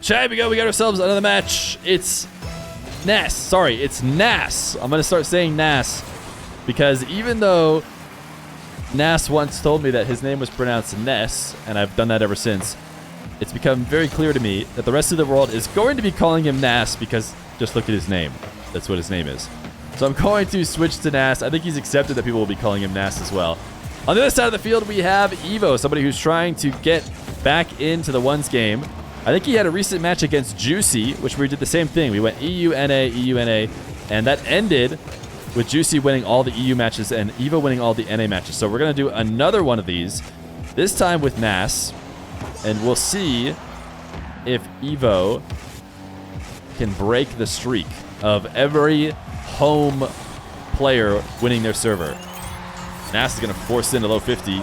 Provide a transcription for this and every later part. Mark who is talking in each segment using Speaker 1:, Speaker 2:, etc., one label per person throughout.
Speaker 1: Chat, we got ourselves another match. It's Nass. Sorry, it's Nass. I'm going to start saying Nass because even though Nass once told me that his name was pronounced Ness, and I've done that ever since, it's become very clear to me that the rest of the world is going to be calling him Nass because just look at his name. That's what his name is. So I'm going to switch to Nass. I think he's accepted that people will be calling him Nass as well. On the other side of the field, we have Evoh, somebody who's trying to get back into the ones game. I think he had a recent match against Juicy, which we did the same thing. We went EU-NA, EU-NA, and that ended with Juicy winning all the EU matches and Evoh winning all the NA matches. So we're going to do another one of these, this time with Nass, and we'll see if Evoh can break the streak of every home player winning their server. Nass is going to force it into low 50.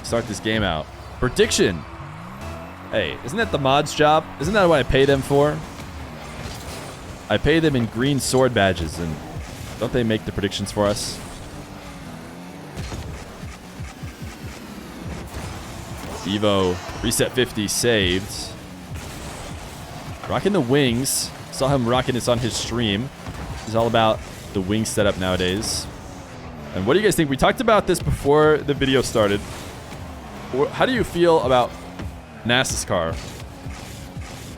Speaker 1: Start this game out. Prediction. Hey, isn't that the mod's job? Isn't that what I pay them for? I pay them in green sword badges, and don't they make the predictions for us? Evoh, reset 50, saved. Rocking the wings. Saw him rocking this on his stream. He's all about the wing setup nowadays. And what do you guys think? We talked about this before the video started. How do you feel about Nass's car?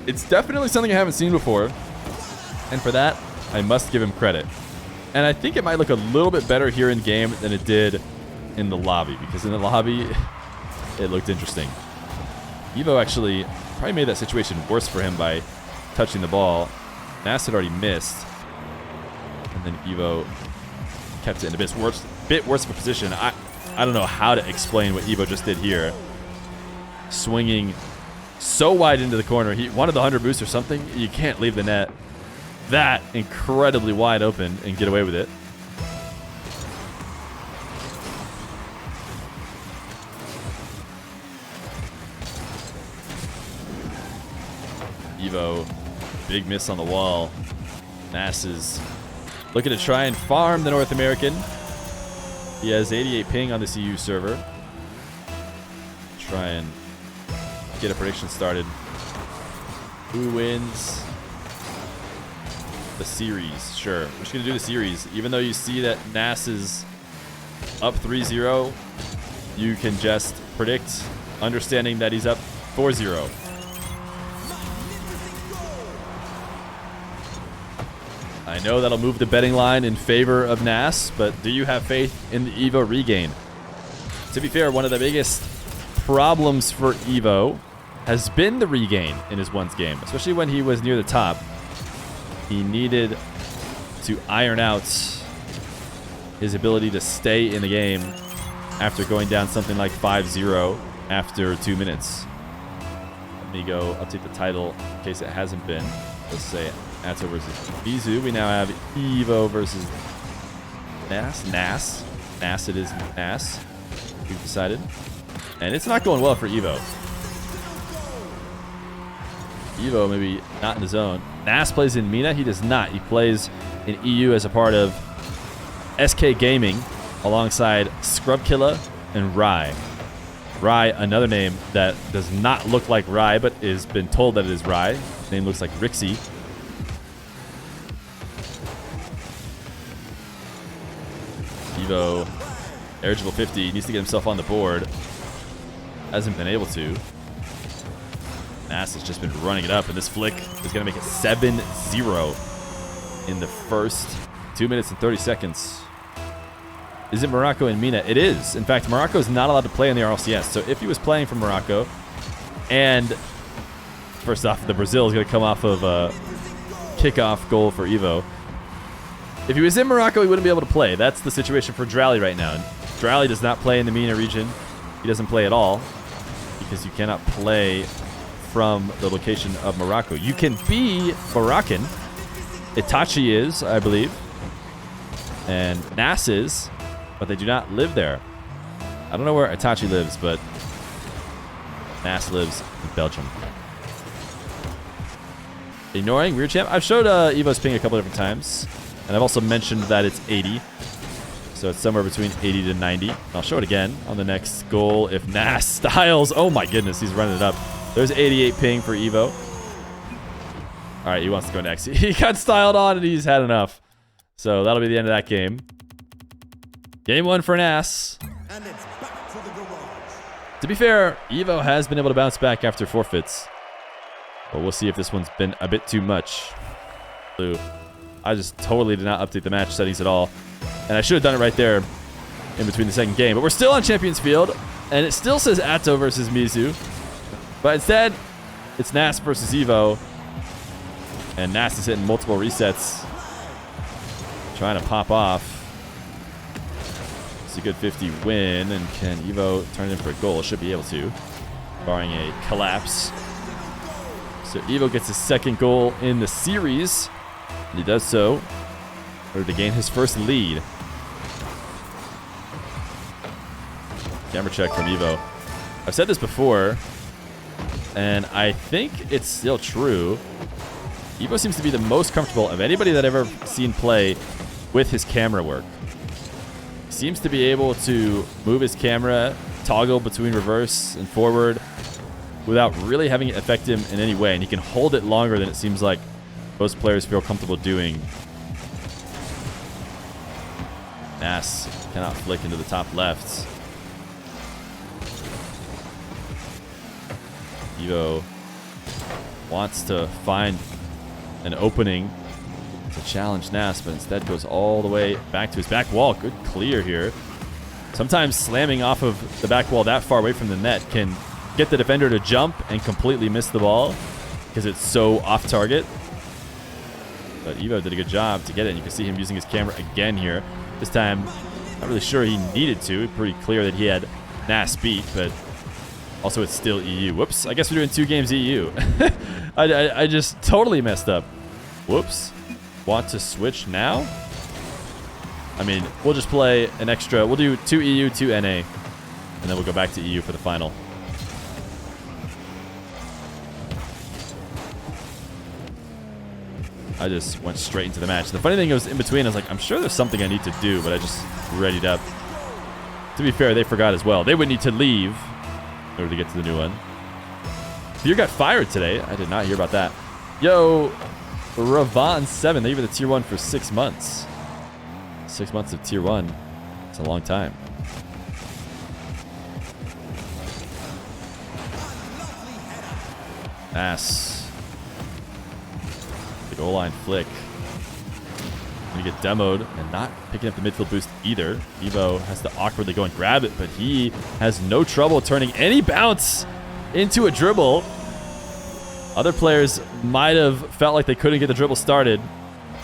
Speaker 1: It's definitely something I haven't seen before. And for that, I must give him credit. And I think it might look a little bit better here in game than it did in the lobby. Because in the lobby, it looked interesting. Evoh actually probably made that situation worse for him by touching the ball. Nass had already missed. And then Evoh kept it in a bit worse of a position. I don't know how to explain what Evoh just did here. Swinging so wide into the corner. He wanted the 100 boost or something. You can't leave the net that incredibly wide open and get away with it. Evoh, big miss on the wall. Nass is looking to try and farm the North American. He has 88 ping on this EU server. Try and get a prediction started. Who wins the series? Sure. We're just going to do the series. Even though you see that Nass is up 3-0, you can just predict, understanding that he's up 4-0. I know that'll move the betting line in favor of Nass, but do you have faith in the Evoh regain? To be fair, one of the biggest problems for Evoh has been the regain in his ones game, especially when he was near the top. He needed to iron out his ability to stay in the game after going down something like 5-0 after 2 minutes. Let me go update the title in case it hasn't been. Let's say Atto versus Bizu. We now have Evoh versus Nass. Nass it is Nass. We've decided. And it's not going well for Evoh. Evoh maybe not in the zone. Nass plays in MENA. He does not. He plays in EU as a part of SK Gaming alongside Scrubkilla and Rai. Rai, another name that does not look like Rai, but has been told that it is Rai. His name looks like Rixie. Evoh, eligible 50, needs to get himself on the board. Hasn't been able to. Nass has just been running it up, and this flick is going to make it 7-0 in the first 2 minutes and 30 seconds. Is it Morocco and MENA? It is. In fact, Morocco is not allowed to play in the RLCS. So if he was playing for Morocco, and first off, the Brazil is going to come off of a kickoff goal for Evoh. If he was in Morocco, he wouldn't be able to play. That's the situation for Drally right now. Drally does not play in the MENA region. He doesn't play at all because you cannot play from the location of Morocco. You can be Moroccan. Itachi is, I believe. And Nass is, but they do not live there. I don't know where Itachi lives, but Nass lives in Belgium. Ignoring Weird Champ. I've showed Evo's ping a couple different times. And I've also mentioned that it's 80. So it's somewhere between 80 to 90. I'll show it again on the next goal if Nass styles. Oh my goodness, he's running it up. There's 88 ping for Evoh. All right, he wants to go next. He got styled on and he's had enough. So that'll be the end of that game. Game 1 for Nass.
Speaker 2: And it's back to the garage.
Speaker 1: To be fair, Evoh has been able to bounce back after forfeits. But we'll see if this one's been a bit too much. I just totally did not update the match settings at all. And I should have done it right there in between the second game. But we're still on Champions Field. And it still says Atto versus Mizu. But instead, it's Nass versus Evoh. And Nass is hitting multiple resets. Trying to pop off. It's a good 50 win. And can Evoh turn it in for a goal? Should be able to. Barring a collapse. So Evoh gets his second goal in the series. And he does so in order to gain his first lead. Camera check from Evoh. I've said this before, and I think it's still true. Evoh seems to be the most comfortable of anybody that I've ever seen play with his camera work. He seems to be able to move his camera, toggle between reverse and forward without really having it affect him in any way. And he can hold it longer than it seems like most players feel comfortable doing. Nass cannot flick into the top left. Evoh wants to find an opening to challenge Nass, but instead goes all the way back to his back wall. Good clear here. Sometimes slamming off of the back wall that far away from the net can get the defender to jump and completely miss the ball because it's so off target. But Evoh did a good job to get it. And you can see him using his camera again here. This time, not really sure he needed to. Pretty clear that he had Nass beat, but also it's still EU. Whoops. I guess we're doing 2 games EU. I just totally messed up. Whoops. Want to switch now? I mean, we'll just play an extra. We'll do 2 EU, 2 NA. And then we'll go back to EU for the final. I just went straight into the match. The funny thing was in between, I was like, I'm sure there's something I need to do, but I just readied up. To be fair, they forgot as well. They would need to leave in order to get to the new one. Feer got fired today. I did not hear about that. Yo, Ravon7. They gave it a tier 1 for 6 months. 6 months of tier 1. It's a long time. Nass. The goal line flick. Gonna get demoed and not picking up the midfield boost either. Evoh has to awkwardly go and grab it, but he has no trouble turning any bounce into a dribble. Other players might have felt like they couldn't get the dribble started,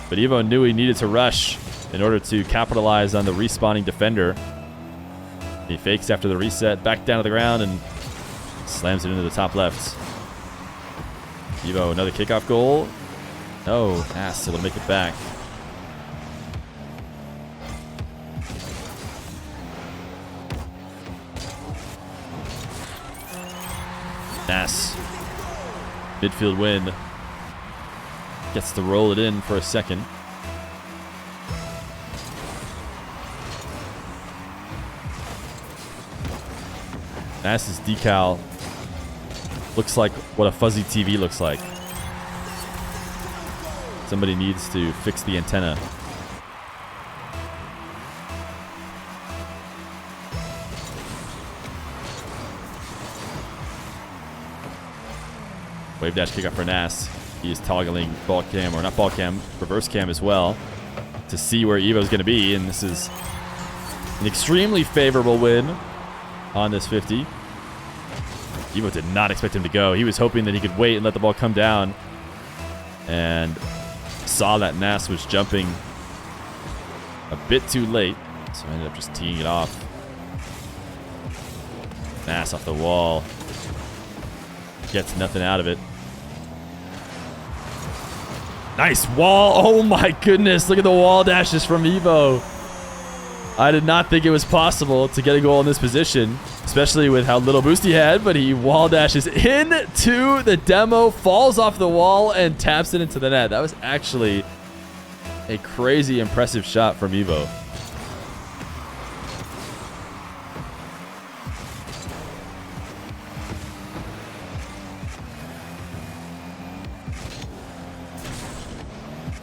Speaker 1: but Evoh knew he needed to rush in order to capitalize on the respawning defender. He fakes after the reset, back down to the ground, and slams it into the top left. Evoh, another kickoff goal. No, Nass able to make it back. Nass, midfield win. Gets to roll it in for a second. Nass's decal looks like what a fuzzy TV looks like. Somebody needs to fix the antenna. Wave dash kick up for Nass. He is toggling ball cam, or not ball cam, reverse cam as well, to see where Evoh's going to be. And this is an extremely favorable win on this 50. Evoh did not expect him to go. He was hoping that he could wait and let the ball come down. And saw that Nass was jumping a bit too late. So I ended up just teeing it off. Nass off the wall. Gets nothing out of it. Nice wall. Oh my goodness. Look at the wall dashes from Evoh. I did not think it was possible to get a goal in this position, especially with how little boost he had, but he wall dashes into the demo, falls off the wall, and taps it into the net. That was actually a crazy impressive shot from Evoh.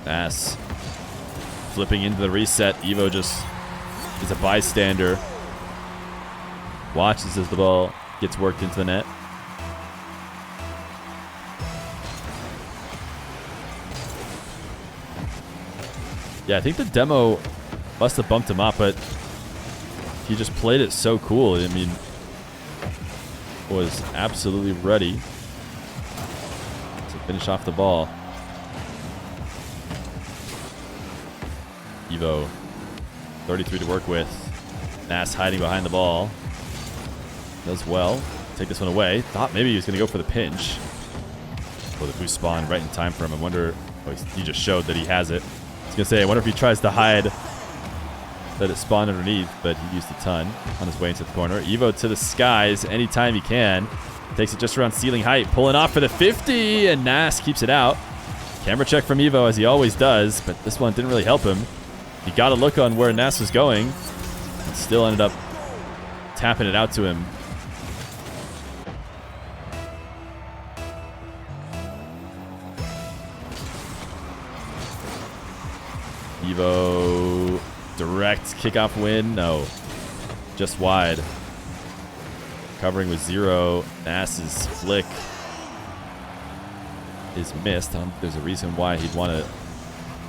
Speaker 1: Nass flipping into the reset. Evoh just is a bystander. Watches as the ball gets worked into the net. Yeah, I think the demo must have bumped him up, but he just played it so cool. I mean, was absolutely ready to finish off the ball. Evoh, 33 to work with. Nass hiding behind the ball. Does well. Take this one away. Thought maybe he was going to go for the pinch. Oh, the boost spawn right in time for him. I wonder... Oh, he just showed that he has it. I was going to say, I wonder if he tries to hide that it spawned underneath, but he used a ton on his way into the corner. Evoh to the skies anytime he can. Takes it just around ceiling height. Pulling off for the 50, and Nass keeps it out. Camera check from Evoh, as he always does, but this one didn't really help him. He got a look on where Nass was going, and still ended up tapping it out to him. Evoh, direct kickoff win. No, just wide. Covering with 0. Nass's flick is missed. There's a reason why he'd want to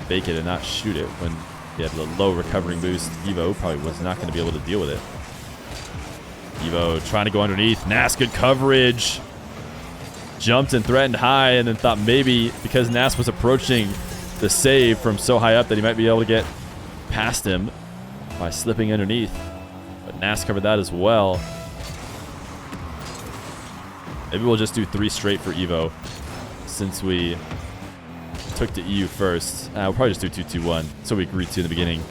Speaker 1: fake it and not shoot it when he had a low recovering boost. Evoh probably was not going to be able to deal with it. Evoh trying to go underneath. Nass, good coverage. Jumped and threatened high, and then thought maybe because Nass was approaching the save from so high up that he might be able to get past him by slipping underneath. But Nass covered that as well. Maybe we'll just do 3 straight for Evoh since we took the EU first. We'll probably just do 2-2-1. So we agreed to in the beginning.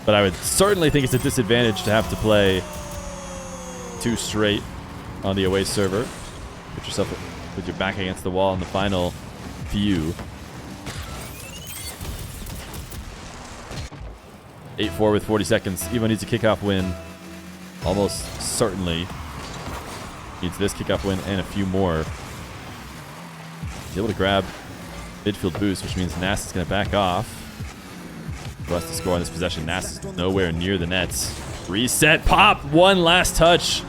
Speaker 1: But I would certainly think it's a disadvantage to have to play 2 straight on the away server. Put yourself with your back against the wall in the final few. 8-4 with 40 seconds. Evoh needs a kickoff win. Almost certainly. Needs this kickoff win and a few more. He's able to grab midfield boost, which means Nass is going to back off. For us to score on this possession. Nass is nowhere near the nets. Reset, pop, one last touch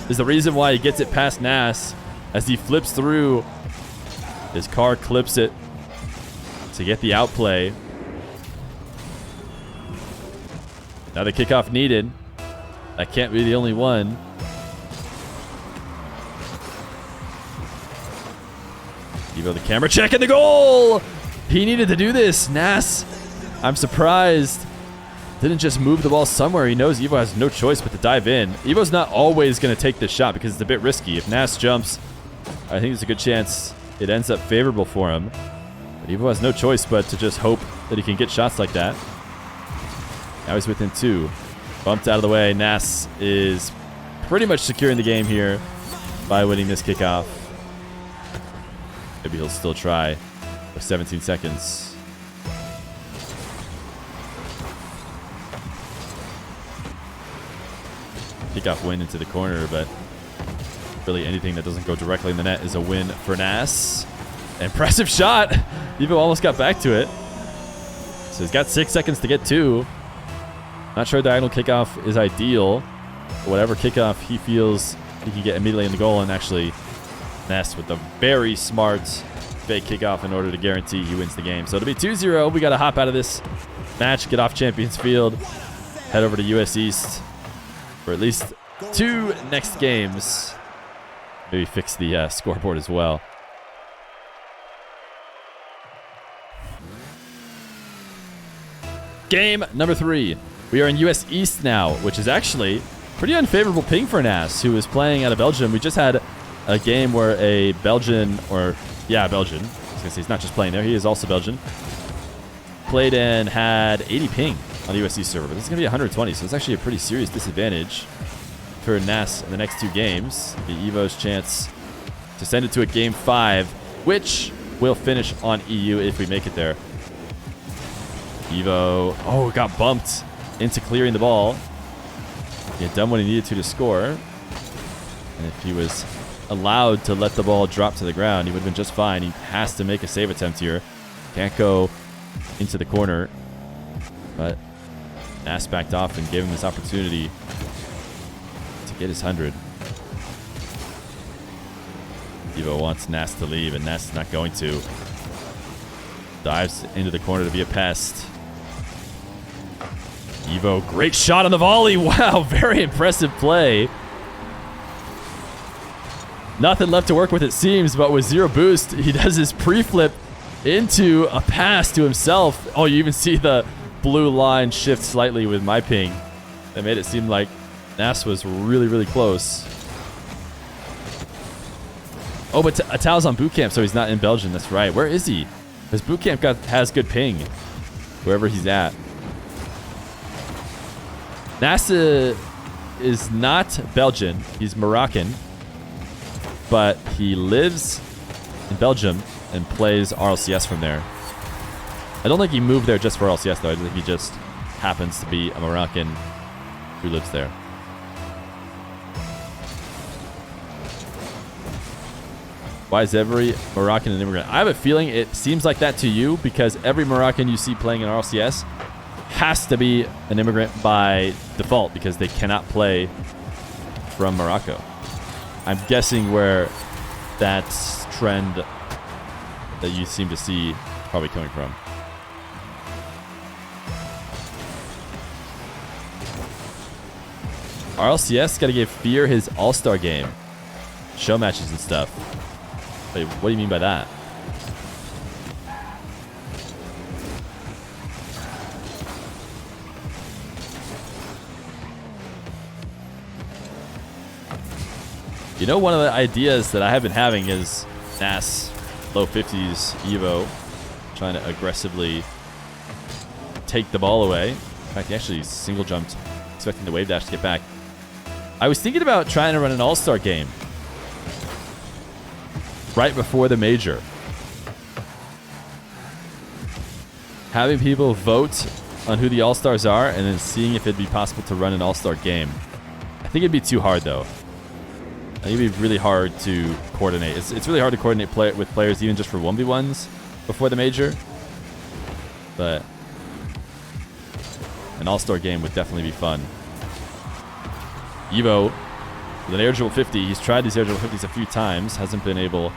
Speaker 1: is the reason why he gets it past Nass. As he flips through, his car clips it to get the outplay. Now the kickoff needed. That can't be the only one. Evoh the camera check and the goal! He needed to do this. Nass, I'm surprised, didn't just move the ball somewhere. He knows Evoh has no choice but to dive in. Evoh's not always going to take this shot because it's a bit risky. If Nass jumps, I think there's a good chance it ends up favorable for him. But Evoh has no choice but to just hope that he can get shots like that. Now he's within 2. Bumped out of the way. Nass is pretty much securing the game here by winning this kickoff. Maybe he'll still try with 17 seconds. Kickoff win into the corner, but really anything that doesn't go directly in the net is a win for Nass. Impressive shot. Evoh almost got back to it. So he's got 6 seconds to get 2. Not sure diagonal kickoff is ideal. But whatever kickoff he feels he can get immediately in the goal, and actually Nass with a very smart fake kickoff in order to guarantee he wins the game. So it'll be 2-0. We got to hop out of this match, get off Champions Field, head over to US East for at least 2 next games. Maybe fix the scoreboard as well. Game number 3. We are in US East now, which is actually pretty unfavorable ping for Nass, who is playing out of Belgium. We just had a game where a Belgian, Belgian. I was going to say he's not just playing there. He is also Belgian. Played and had 80 ping on the US East server. But this is going to be 120, so it's actually a pretty serious disadvantage for Nass in the next 2 games. The Evoh's chance to send it to a game 5, which will finish on EU if we make it there. Evoh, got bumped into clearing the ball. He had done what he needed to score. And if he was allowed to let the ball drop to the ground, he would have been just fine. He has to make a save attempt here. Can't go into the corner. But Nass backed off and gave him this opportunity to get his 100. Evoh wants Nass to leave, and Nass is not going to. Dives into the corner to be a pest. Evoh, great shot on the volley. Wow, very impressive play. Nothing left to work with, it seems, but with 0 boost, he does his pre-flip into a pass to himself. Oh, you even see the blue line shift slightly with my ping. That made it seem like Nass was really, really close. Oh, but Atao's on boot camp, so he's not in Belgium. That's right. Where is he? His boot camp has good ping, wherever he's at. Nass is not Belgian. He's Moroccan, but he lives in Belgium and plays RLCS from there. I don't think he moved there just for RLCS, though. I think he just happens to be a Moroccan who lives there. Why is every Moroccan an immigrant? I have a feeling it seems like that to you because every Moroccan you see playing in RLCS has to be an immigrant by default because they cannot play from Morocco. I'm guessing where that trend that you seem to see is probably coming from. RLCS got to give Feer his all-star game. Show matches and stuff. Wait, what do you mean by that? You know, one of the ideas that I have been having is Nass, low 50s Evoh, trying to aggressively take the ball away. In fact, he actually single jumped, expecting the wave dash to get back. I was thinking about trying to run an all-star game right before the major. Having people vote on who the all-stars are and then seeing if it'd be possible to run an all-star game. I think it'd be too hard, though. I think it'd be really hard to coordinate. It's really hard to coordinate with players even just for 1v1s before the major. But an all-star game would definitely be fun. Evoh with an air dribble 50. He's tried these air dribble 50s a few times. Hasn't been able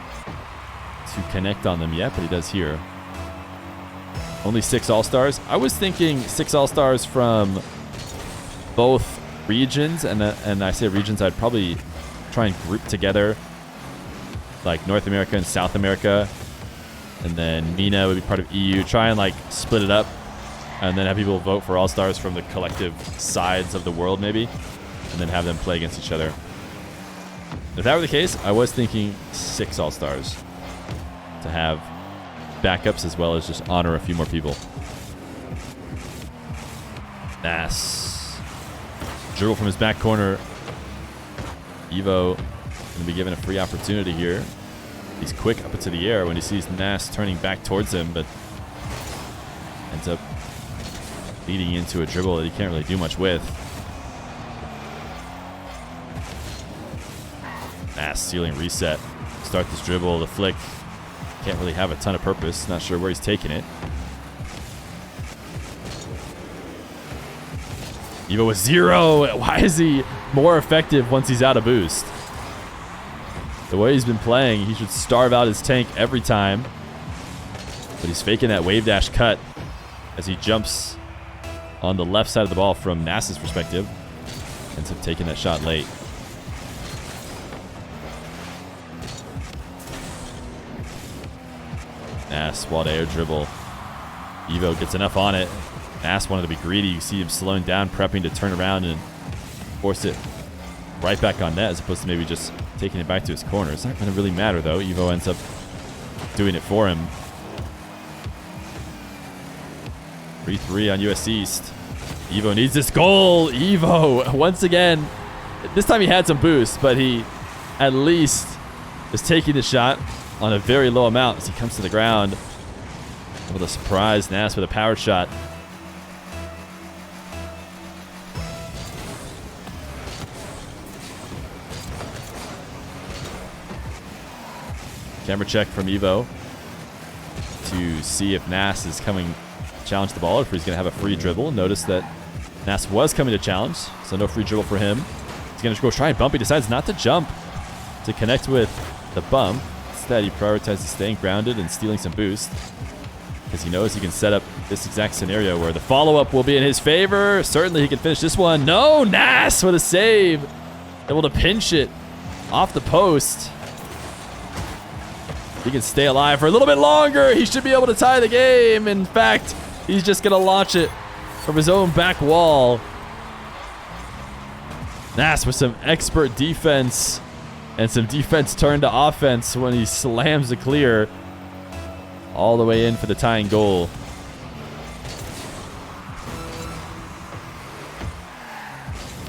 Speaker 1: to connect on them yet, but he does here. Only 6 all-stars. I was thinking 6 all-stars from both regions, and I say regions, I'd probably try and group together like North America and South America, and then MENA would be part of EU. Try and like split it up and then have people vote for all-stars from the collective sides of the world maybe, and then have them play against each other. If that were the case, I was thinking 6 all-stars to have backups as well as just honor a few more people. Nass. Dribble from his back corner. Evoh going to be given a free opportunity here. He's quick up into the air when he sees Nass turning back towards him, but ends up leading into a dribble that he can't really do much with. Nass stealing reset. Start this dribble, the flick. Can't really have a ton of purpose. Not sure where he's taking it. Evoh with 0. Why is he more effective once he's out of boost? The way he's been playing, he should starve out his tank every time. But he's faking that wave dash cut as he jumps on the left side of the ball from Nass's perspective. Ends up taking that shot late. Nass, wall to air dribble. Evoh gets enough on it. Nass wanted to be greedy. You see him slowing down, prepping to turn around and force it right back on net as opposed to maybe just taking it back to his corner. It's not going to really matter, though. Evoh ends up doing it for him. 3-3 on US East. Evoh needs this goal. Evoh, once again, this time he had some boost, but he at least is taking the shot on a very low amount as he comes to the ground. Able to surprise Nass with a power shot. Camera check from Evoh. to see if Nass is coming to challenge the ball, or if he's going to have a free dribble. Notice that Nass was coming to challenge, so no free dribble for him. He's going to go try and bump. He decides not to jump to connect with the bump. Instead, he prioritizes staying grounded and stealing some boost, because he knows he can set up this exact scenario where the follow-up will be in his favor. Certainly he can finish this one. No, Nass with a save. Able to pinch it off the post. He can stay alive for a little bit longer. He should be able to tie the game. In fact, he's just going to launch it from his own back wall. Nass with some expert defense and some defense turned to offense when he slams the clear all the way in for the tying goal.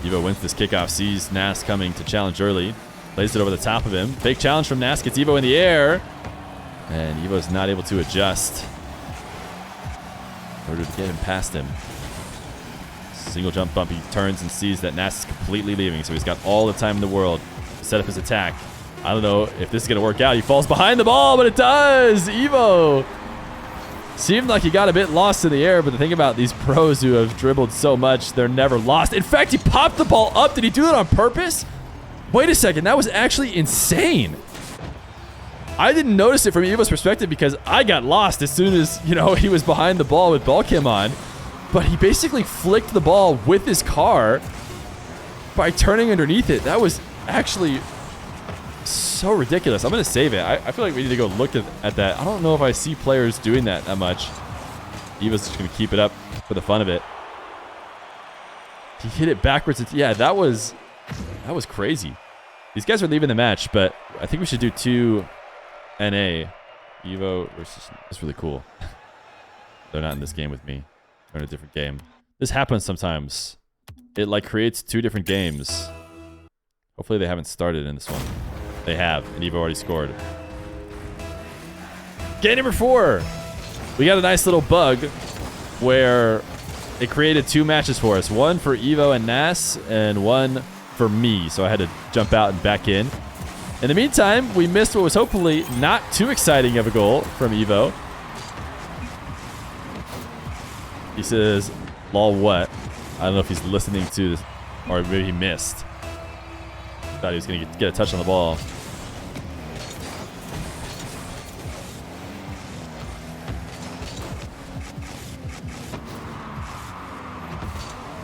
Speaker 1: Evoh wins this kickoff, sees Nass coming to challenge early, plays it over the top of him. Fake challenge from Nass, gets Evoh in the air, and Evoh's not able to adjust in order to get him past him. Single jump bump, he turns and sees that Nass is completely leaving, so he's got all the time in the world to set up his attack. I don't know if this is going to work out. He falls behind the ball, but it does! Evoh seemed like he got a bit lost in the air, but the thing about these pros who have dribbled so much, they're never lost. In fact, he popped the ball up. Did he do that on purpose? Wait a second. That was actually insane. I didn't notice it from Evoh's perspective because I got lost as soon as, he was behind the ball with ball cam on. But he basically flicked the ball with his car by turning underneath it. That was actually so ridiculous. I'm going to save it. I feel like we need to go look at that. I don't know if I see players doing that much. Evoh's just going to keep it up for the fun of it. He hit it backwards. Yeah, that was crazy. These guys are leaving the match, but I think we should do 2 NA. Evoh versus... That's really cool. They're not in this game with me. They're in a different game. This happens sometimes. It creates 2 different games. Hopefully they haven't started in this one. They have, and Evoh already scored. Game number 4. We got a nice little bug where it created 2 matches for us. One for Evoh and Nass, and one for me. So I had to jump out and back in. In the meantime, we missed what was hopefully not too exciting of a goal from Evoh. He says, lol, what? I don't know if he's listening to this, or maybe he missed. Thought he was going to get a touch on the ball.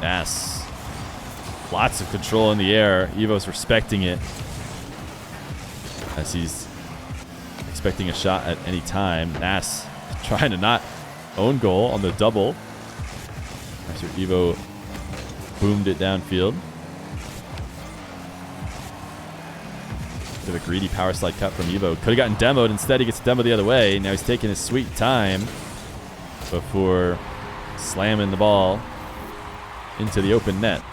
Speaker 1: Nass. Lots of control in the air. Evoh's respecting it, as he's expecting a shot at any time. Nass trying to not own goal on the double. After Evoh boomed it downfield. Bit of a greedy power slide cut from Evoh. Could have gotten demoed. Instead, he gets demoed the other way. Now he's taking his sweet time before slamming the ball into the open net.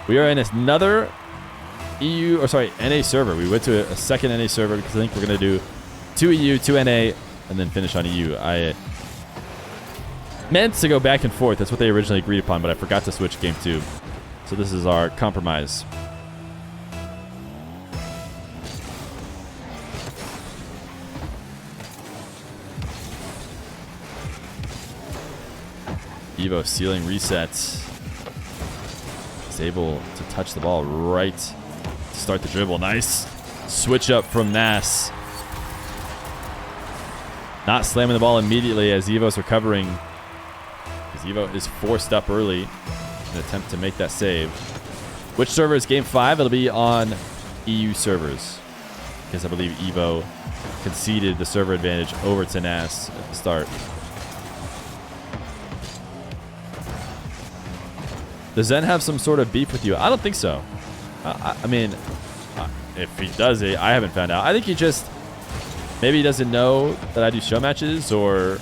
Speaker 1: We are in another NA server. We went to a second NA server because I think we're going to do 2 EU, 2 NA, and then finish on EU. I meant to go back and forth. That's what they originally agreed upon, but I forgot to switch game 2. So this is our compromise. Evoh ceiling resets. Is able to touch the ball right to start the dribble. Nice switch up from Nass. Not slamming the ball immediately as Evoh's recovering, because Evoh is forced up early in an attempt to make that save. Which server is game 5? It'll be on EU servers, because I believe Evoh conceded the server advantage over to Nass at the start. Does Zen have some sort of beef with you? I don't think so. I mean, if he does it, I haven't found out. I think he just, maybe he doesn't know that I do show matches, or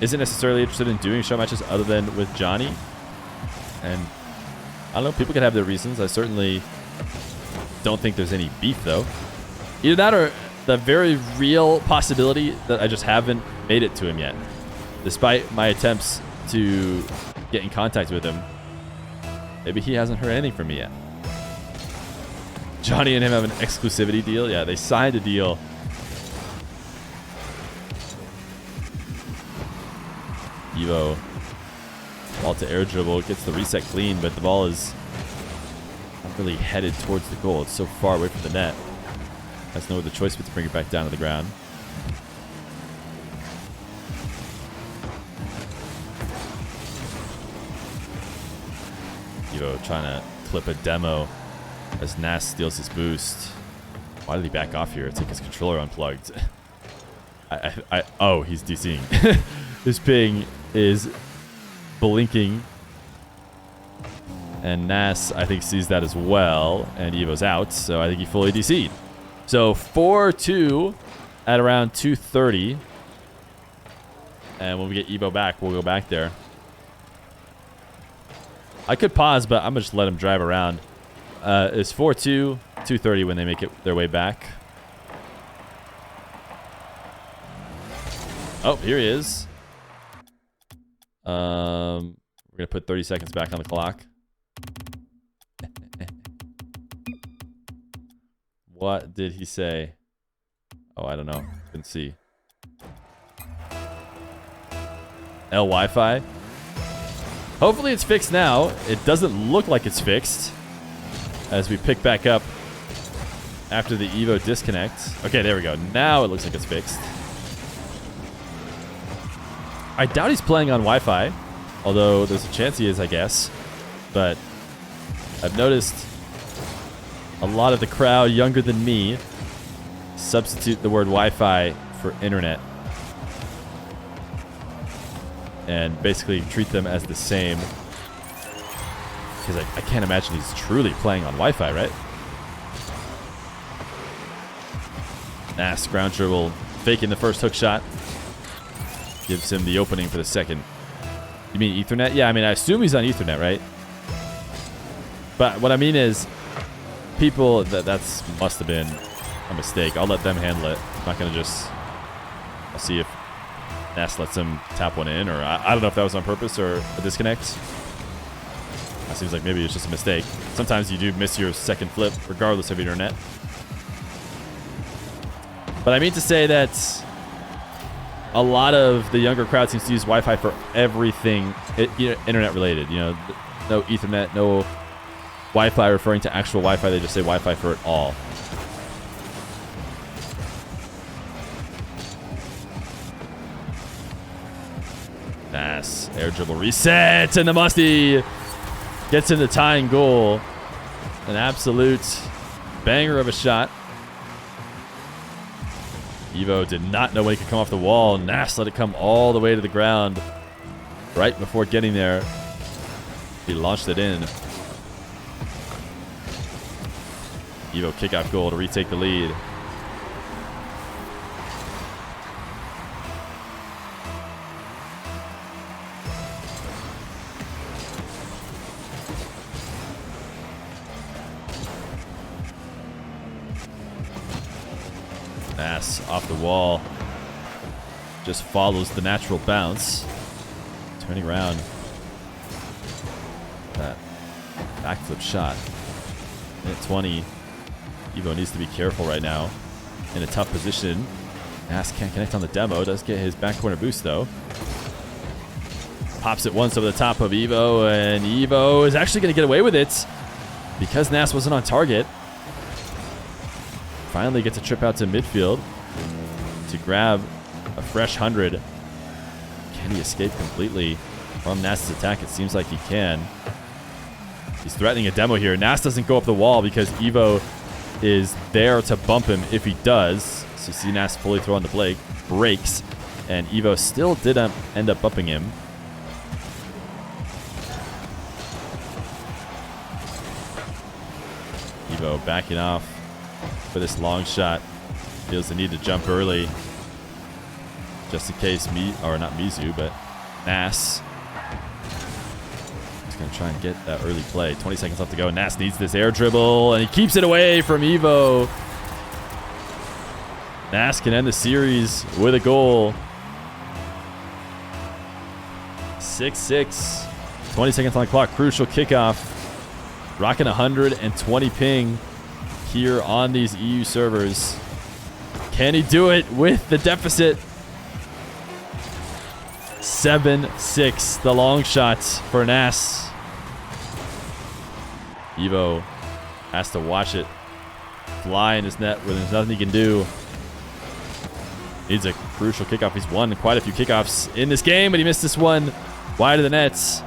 Speaker 1: isn't necessarily interested in doing show matches other than with Johnny. And I don't know, people can have their reasons. I certainly don't think there's any beef, though. Either that or the very real possibility that I just haven't made it to him yet, despite my attempts to get in contact with him. Maybe he hasn't heard anything from me yet. Johnny and him have an exclusivity deal. Yeah, they signed a deal Evoh. Ball to air dribble. Gets the reset clean, but the ball is not really headed towards the goal. It's so far away from the net. Has no other choice but to bring it back down to the ground. Evoh trying to clip a demo as Nass steals his boost. Why did he back off here? It's like his controller unplugged. Oh, he's DCing. His ping is blinking. And Nass, I think, sees that as well. And Evoh's out, so I think he fully DC'd. So 4-2 at around 2:30. And when we get Evoh back, we'll go back there. I could pause, but I'm going to just let him drive around. It's 4-2, 2:30 when they make it their way back. Oh, here he is. We're going to put 30 seconds back on the clock. What did he say? Oh, I don't know. Couldn't see. L Wi-Fi. Hopefully it's fixed now. It doesn't look like it's fixed as we pick back up after the Evoh disconnect. Okay, there we go. Now it looks like it's fixed. I doubt he's playing on Wi-Fi, although there's a chance he is, I guess. But I've noticed a lot of the crowd younger than me substitute the word Wi-Fi for internet and basically treat them as the same. Because I can't imagine he's truly playing on Wi-Fi, right? Nass ground dribble, faking the first hook shot. Gives him the opening for the second. You mean Ethernet? Yeah, I mean, I assume he's on Ethernet, right? But what I mean is, people, that's must have been a mistake. I'll let them handle it. I'm not going to just... I'll see if Nass lets him tap one in, or I don't know if that was on purpose or a disconnect. That seems like maybe it's just a mistake. Sometimes you do miss your second flip, regardless of internet. But I mean to say that a lot of the younger crowd seems to use Wi-Fi for everything internet related. You know, no Ethernet, no Wi-Fi referring to actual Wi-Fi. They just say Wi-Fi for it all. Nass, air dribble reset, and the Musty gets in the tying goal. An absolute banger of a shot. Evoh did not know when he could come off the wall. Nass let it come all the way to the ground. Right before getting there, he launched it in. Evoh kickoff goal to retake the lead. Nass off the wall. Just follows the natural bounce. Turning around. That backflip shot. Minute 20. Evoh needs to be careful right now. In a tough position. Nass can't connect on the demo. Does get his back corner boost though. Pops it once over the top of Evoh, and Evoh is actually going to get away with it because Nass wasn't on target. Finally gets a trip out to midfield to grab a fresh 100. Can he escape completely from Nass's attack? It seems like he can. He's threatening a demo here. Nass doesn't go up the wall because Evoh is there to bump him if he does. So you see Nass fully throw on the brakes, and Evoh still did end up bumping him. Evoh backing off for this long shot. Feels the need to jump early just in case not Mizu, but Nass is going to try and get that early play. 20 seconds left to go. Nass needs this air dribble, and he keeps it away from Evoh. Nass can end the series with a goal. 6-6. 20 seconds on the clock. Crucial kickoff. Rocking 120 ping here on these EU servers. Can he do it with the deficit? 7-6, the long shots for Nass. Evoh has to watch it fly in his net where there's nothing he can do. Needs a crucial kickoff. He's won quite a few kickoffs in this game, but he missed this one wide of the nets.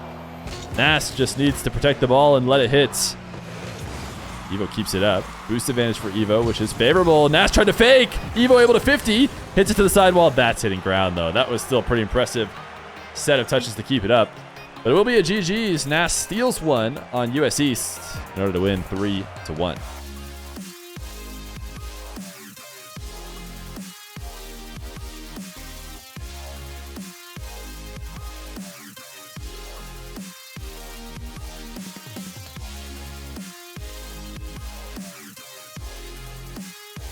Speaker 1: Nass just needs to protect the ball and let it hit. Evoh keeps it up. Boost advantage for Evoh, which is favorable. Nass tried to fake. Evoh able to 50. Hits it to the sidewall. That's hitting ground, though. That was still pretty impressive set of touches to keep it up. But it will be a GG's. Nass steals one on US East in order to win 3-1.